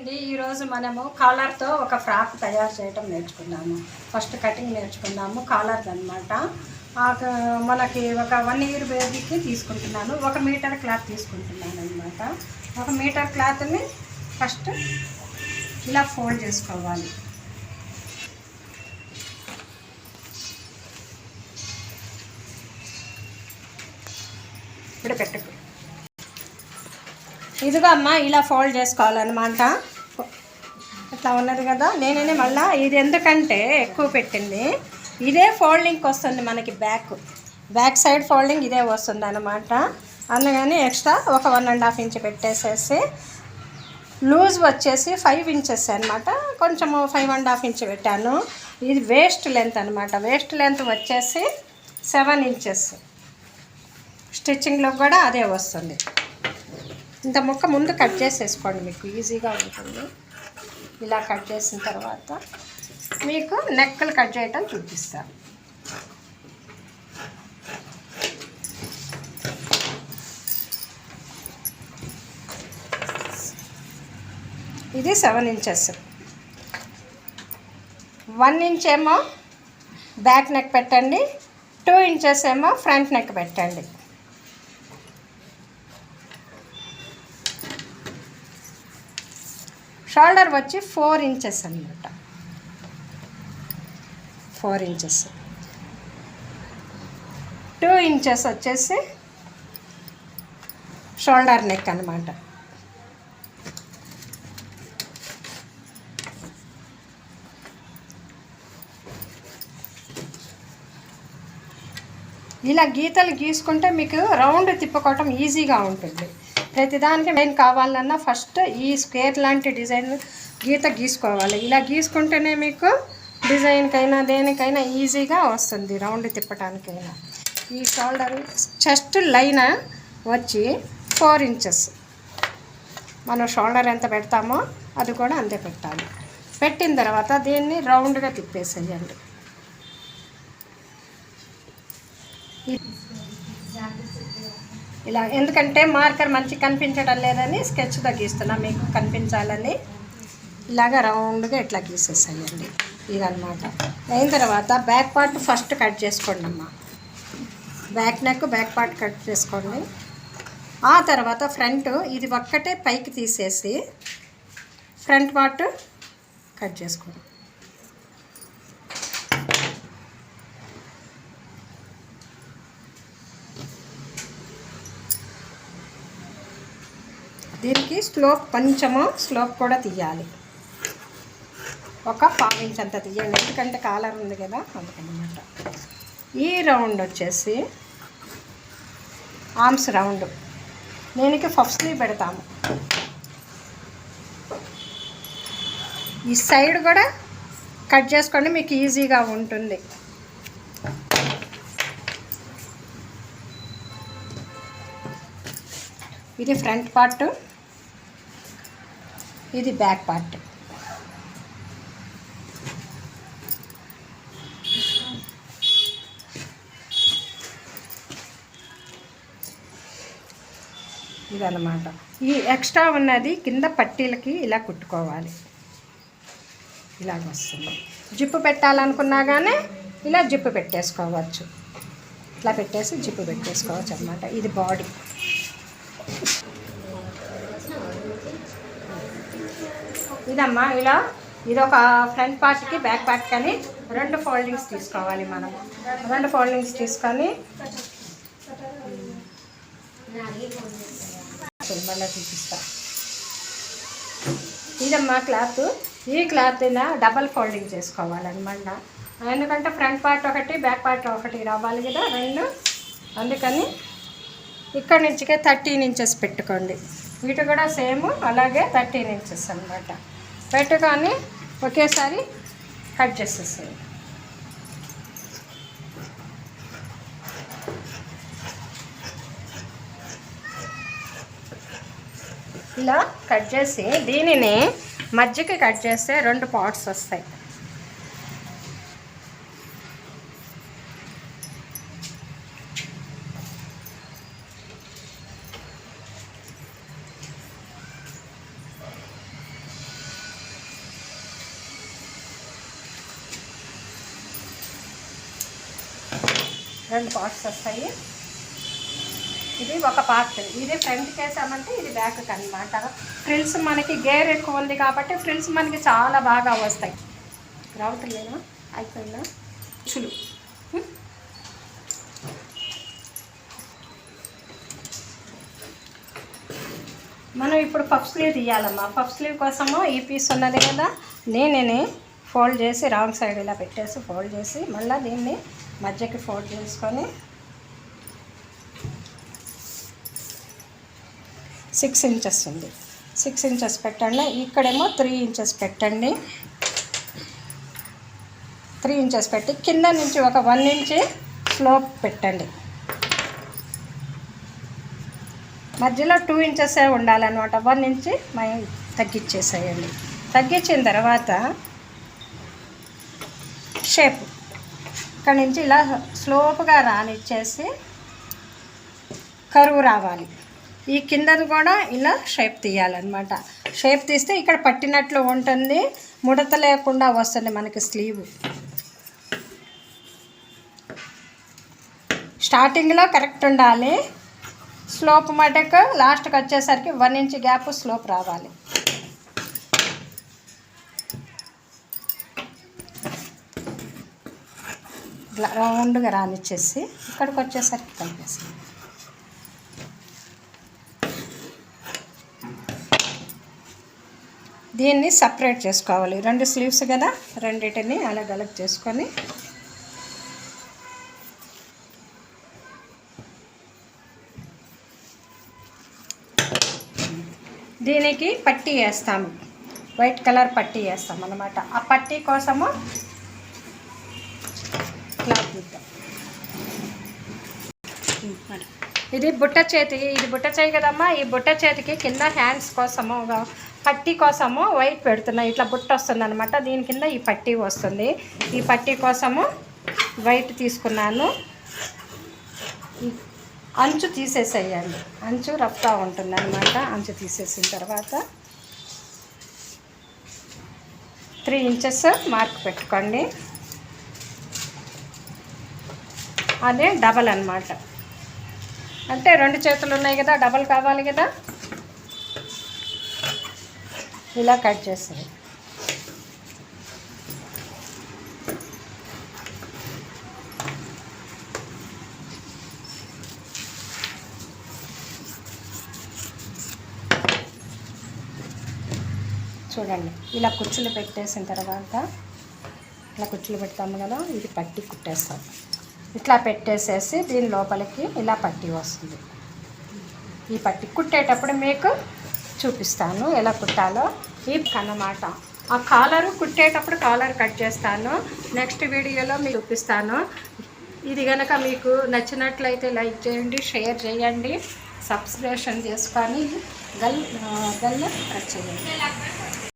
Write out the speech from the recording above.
అండి ఈరోజు మనము కాలర్తో ఒక ఫ్రాక్ తయారు చేయడం నేర్చుకున్నాము. ఫస్ట్ కటింగ్ నేర్చుకున్నాము కాలర్ అనమాట. మనకి ఒక 1 ఇయర్ బేబీకి తీసుకుంటున్నాను. 1 మీటర్ క్లాత్ తీసుకుంటున్నాను అనమాట. 1 మీటర్ క్లాత్ని ఫస్ట్ ఇలా ఫోల్డ్ చేసుకోవాలి. ఇప్పుడు పెట్టుకో ఇదిగా అమ్మ ఇలా ఫోల్డ్ చేసుకోవాలన్నమాట. ఇట్లా ఉన్నది కదా, నేనే మళ్ళీ ఇది ఎందుకంటే ఎక్కువ పెట్టింది ఇదే ఫోల్డింగ్కి వస్తుంది మనకి బ్యాక్ సైడ్ ఫోల్డింగ్ ఇదే వస్తుంది అన్నమాట. అందుకని ఎక్స్ట్రా ఒక 1.5 ఇంచ్ పెట్టేసేసి లూజ్ వచ్చేసి 5 ఇంచెస్ అనమాట. కొంచెము 5.5 ఇంచ్ పెట్టాను. ఇది వేస్ట్ లెంత్ అనమాట. వేస్ట్ లెంత్ వచ్చేసి 7 ఇంచెస్. స్టిచ్చింగ్లో కూడా అదే వస్తుంది. ఇంత ముక్క ముందు కట్ చేసేసుకోండి, మీకు ఈజీగా ఉంటుంది. ఇలా కట్ చేసిన తర్వాత మీకు నెక్కలు కట్ చేయటం చూపిస్తాను. ఇది 7 ఇంచెస్. 1 ఇంచ్ ఏమో బ్యాక్ నెక్ పెట్టండి, 2 ఇంచెస్ ఏమో ఫ్రంట్ నెక్ పెట్టండి. షోల్డర్ వచ్చి 4 ఇంచెస్ అన్నమాట. 4 ఇంచెస్. 2 ఇంచెస్ వచ్చేసి షోల్డర్ నెక్ అన్నమాట. ఇలా గీతలు గీసుకుంటే మీకు రౌండ్ తిప్పుకోవటం ఈజీగా ఉంటుంది. ప్రతిదానికి మెయిన్ కావాలన్నా ఫస్ట్ ఈ స్క్వేర్ లాంటి డిజైన్ గీత గీసుకోవాలి. ఇలా గీసుకుంటేనే మీకు డిజైన్కైనా దేనికైనా ఈజీగా వస్తుంది, రౌండ్ తిప్పటానికైనా. ఈ షోల్డర్ చెస్ట్ లైన్ వచ్చి 4 ఇంచెస్. మనం షోల్డర్ ఎంత పెడతామో అది కూడా అంతే పెట్టాలి. పెట్టిన తర్వాత దీన్ని రౌండ్గా తిప్పేసేయండి. ఇలా ఎందుకంటే మార్కర్ మంచి కనిపించడం లేదని స్కెచ్తో గీస్తున్నా, మీకు కనిపించాలని. ఇలాగ రౌండ్గా ఇట్లా గీసేసేయండి. ఇదన్నమాట. అయిన తర్వాత బ్యాక్ పార్ట్ ఫస్ట్ కట్ చేసుకోండి అమ్మ. Back neck back part cut చేసుకోండి. ఆ తర్వాత ఫ్రంట్ ఇది ఒక్కటే పైకి తీసేసి ఫ్రంట్ పార్ట్ కట్ చేసుకోండి. దీనికి కొంచెము స్లోప్ కూడా తీయాలి. ఒక 1/4 ఇంచ్ అంత తీయండి, ఎందుకంటే కాలర్ ఉంది కదా అందుకనమాట. ఈ రౌండ్ వచ్చేసి ఆర్మ్స్ రౌండ్. దీనికి పఫ్ స్లీవ్ పెడతాము. ఈ సైడ్ కూడా కట్ చేసుకోండి, మీకు ఈజీగా ఉంటుంది. ఇది ఫ్రంట్ పార్ట్, ఇది బ్యాక్ పార్ట్. ఇదన్నమాట. ఈ ఎక్స్ట్రా ఉన్నది కింద పట్టీలకి ఇలా కుట్టుకోవాలి. ఇలాగ వస్తుంది. జిప్పు పెట్టాలనుకున్నా కానీ ఇలా జిప్పు పెట్టేసుకోవచ్చు. ఇట్లా పెట్టేసి జిప్పు పెట్టేసుకోవచ్చు అన్నమాట. ఇది బాడీ. ఇదమ్మా ఇలా ఇదొక ఫ్రంట్ పార్ట్కి బ్యాక్ పార్ట్ కానీ 2 ఫోల్డింగ్స్ తీసుకోవాలి మనము. 2 ఫోల్డింగ్స్ తీసుకొని మళ్ళీ చూపిస్తా. ఇదమ్మా క్లాత్. ఈ క్లాత్ ఇలా డబల్ ఫోల్డింగ్ చేసుకోవాలన్నమాట. ఎందుకంటే ఫ్రంట్ పార్ట్ ఒకటి బ్యాక్ పార్ట్ ఒకటి రావాలి కదా 2. అందుకని ఇక్కడ నుంచికే 13 ఇంచెస్ పెట్టుకోండి. వీటి కూడా సేమ్ అలాగే 13 ఇంచెస్ అన్నమాట. పెట్టుకొని ఒకేసారి కట్ చేసేసేయండి. ఇలా కట్ చేసి దీనిని మధ్యకి కట్ చేస్తే 2 పార్ట్స్ వస్తాయి. 2 పార్ట్స్ వస్తాయి. ఇది ఒక పార్ట్, ఇది ఫ్రంట్కి వేసామంటే ఇది బ్యాక్కి అనమాట. ఫ్రిల్స్ మనకి గేర్ ఎక్కువ ఉంది కాబట్టి ఫ్రిల్స్ మనకి చాలా బాగా వస్తాయి. రావట్లేదా? అయిపోయిందా? చులు మనం ఇప్పుడు పఫ్ స్లీవ్ తీయాలమ్మా. పఫ్ స్లీవ్ కోసము ఈ పీస్ ఉన్నది కదా, నేనే ఫోల్డ్ చేసి రాంగ్ సైడ్ ఇలా పెట్టేసి ఫోల్డ్ చేసి మళ్ళీ దీన్ని మధ్యకి ఫోల్డ్ చేసుకొని 6 ఇంచెస్ ఉంది, 6 ఇంచెస్ పెట్టండి. ఇక్కడేమో 3 ఇంచెస్ పెట్టండి. 3 ఇంచెస్ పెట్టి కింద నుంచి ఒక 1 ఇంచ్ స్లోప్ పెట్టండి. మధ్యలో 2 ఇంచెసే ఉండాలన్నమాట. 1 ఇంచ్ తగ్గించేసేయండి. తగ్గించిన తర్వాత షేప్ ఇక్కడ నుంచి ఇలా స్లోప్గా రానిచ్చేసి కరువు రావాలి. ఈ కిందది కూడా ఇలా షేప్ తీయాలన్నమాట. షేప్ తీస్తే ఇక్కడ పట్టినట్లు ఉంటుంది, ముడత లేకుండా వస్తుంది మనకి స్లీవ్. స్టార్టింగ్లో కరెక్ట్ ఉండాలి. స్లోప్ మటుకు లాస్ట్కి వచ్చేసరికి 1 ఇంచ్ గ్యాప్ స్లోప్ రావాలి. రౌండ్గా రానిచ్చేసి ఇక్కడికి వచ్చేసరికి కలిపేసి దీన్ని సపరేట్ చేసుకోవాలి. 2 స్లీవ్స్ కదా, రెండింటిని అలా గలప్ చేసుకొని దీనికి పట్టీ వేస్తాము. వైట్ కలర్ పట్టీ వేస్తాం అన్నమాట. ఆ పట్టీ కోసము క్లాత్ తీద్దాం. ఇది బుట్ట చేయి కదమ్మా. ఈ బుట్ట చేతికి కింద హ్యాండ్స్ కోసము పట్టీ కోసము వైట్ పెడుతున్నాయి. ఇట్లా బుట్ట వస్తుంది అనమాట. దీని కింద ఈ పట్టీ వస్తుంది. ఈ పట్టీ కోసము వైట్ తీసుకున్నాను. అంచు తీసేసేయండి. అంచు రఫ్గా ఉంటుంది అనమాట. అంచు తీసేసిన తర్వాత 3 ఇంచెస్ మార్క్ పెట్టుకోండి. అదే డబల్ అన్నమాట. అంటే 2 చేతులు ఉన్నాయి కదా, డబల్ కావాలి కదా. ఇలా కట్ చేస్తుంది. చూడండి, ఇలా కుచ్చులు పెట్టేసిన తర్వాత ఇలా కుచ్చులు పెడతాము కదా, ఇది పట్టి కుట్టేస్తాం. ఇట్లా పెట్టేసేసి దీని లోపలికి ఇలా పట్టి వస్తుంది. ఈ పట్టి కుట్టేటప్పుడు మీకు చూపిస్తాను ఎలా కుట్టాలో. ఈ అన్నమాట. ఆ కాలరు కుట్టేటప్పుడు కాలర్ కట్ చేస్తాను. నెక్స్ట్ వీడియోలో మీకు చూపిస్తాను. ఇది కనుక మీకు నచ్చినట్లయితే లైక్ చేయండి, షేర్ చేయండి, సబ్స్క్రిప్షన్ చేసుకొని గల్ ప్రెస్ చేయండి.